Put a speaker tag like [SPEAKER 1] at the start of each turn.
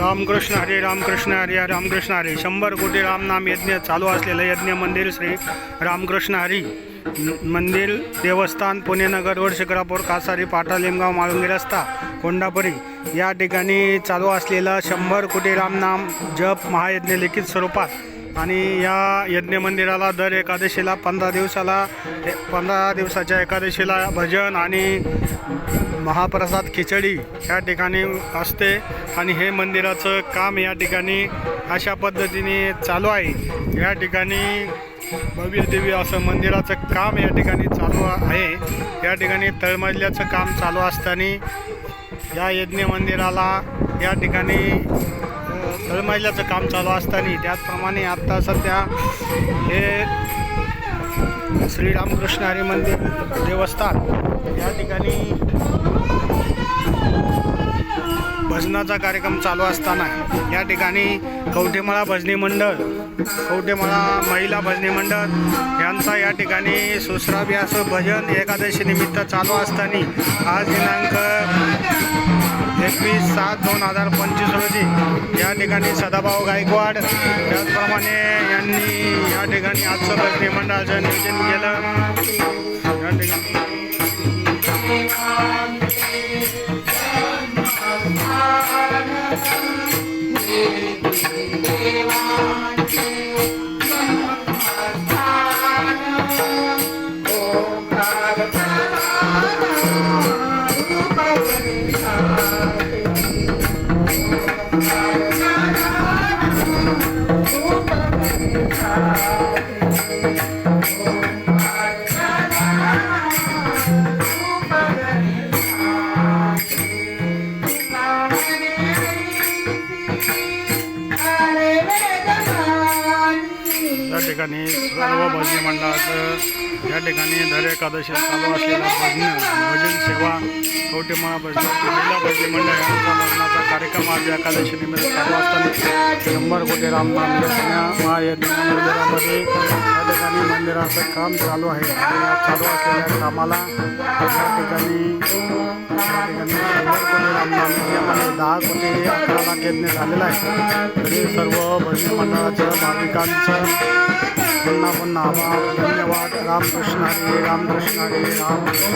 [SPEAKER 1] रामकृष्ण हरी रामकृष्ण हरी रामकृष्ण हरी 100 कोटी रामनाम यज्ञ चालू असलेलं यज्ञ मंदिर श्री रामकृष्ण हरी मंदिर देवस्थान पुणे नगर रोड शिक्रापूर कासारी पाटा लिमगाव माळुंगी रस्ता कोंडापुरी या ठिकाणी चालू असलेलं 100 कोटी रामनाम जप महायज्ञ लिखित स्वरूपात आणि या यज्ञ मंदिराला दर एकादशीला 15 दिवसाच्या एकादशीला भजन आणि महाप्रसाद खिचडी या ठिकाणी असते आणि हे मंदिराचं काम या ठिकाणी अशा पद्धतीने चालू आहे। या ठिकाणी भव्य दिव्य असं मंदिराचं काम या ठिकाणी चालू आहे। या ठिकाणी तळमजल्याचं काम चालू असताना या यज्ञ मंदिराला या ठिकाणी तळमजल्याचं काम चालू असताना त्याचप्रमाणे आत्ता सध्या हे श्री रामकृष्ण हरी मंदिर देवस्थान या ठिकाणी भजनाचा कार्यक्रम चालू असताना या ठिकाणी कवठेमळा भजनी मंडळ कवठेमळा महिला भजनी मंडळ यांचा या ठिकाणी सुश्राव्य असं भजन एकादशी निमित्त चालू असताना आज दिनांक 21/7/2025 रोजी या ठिकाणी सदाभाऊ गायकवाड त्याचप्रमाणे यांनी या ठिकाणी आजचं भजनी मंडळाचं नियोजन केलं। या ठिकाणी सर्व भजनी मंडळाचं या ठिकाणी दर एकादशी चालू असलेला भजन सेवा कवठेमळा महिला भजनी मंडळ यांचा भजनाचा कार्यक्रम आज एकादशी निमित्त चालू असताना 100 कोटी रामनाम महायज्ञ मंदिरामध्ये या ठिकाणी मंदिराचं काम चालू आहे आणि या चालू असलेल्या कामाला या ठिकाणी 100 कोटी रामनाम यज्ञामध्ये 10 कोटी 11 लाख यज्ञ झालेला आहे। तरी सर्व भजनी मंडळाचं भाविकांचं पुन्हा आभार धन्यवाद। रामकृष्ण हरी रामकृष्ण हरी रामकृष्ण।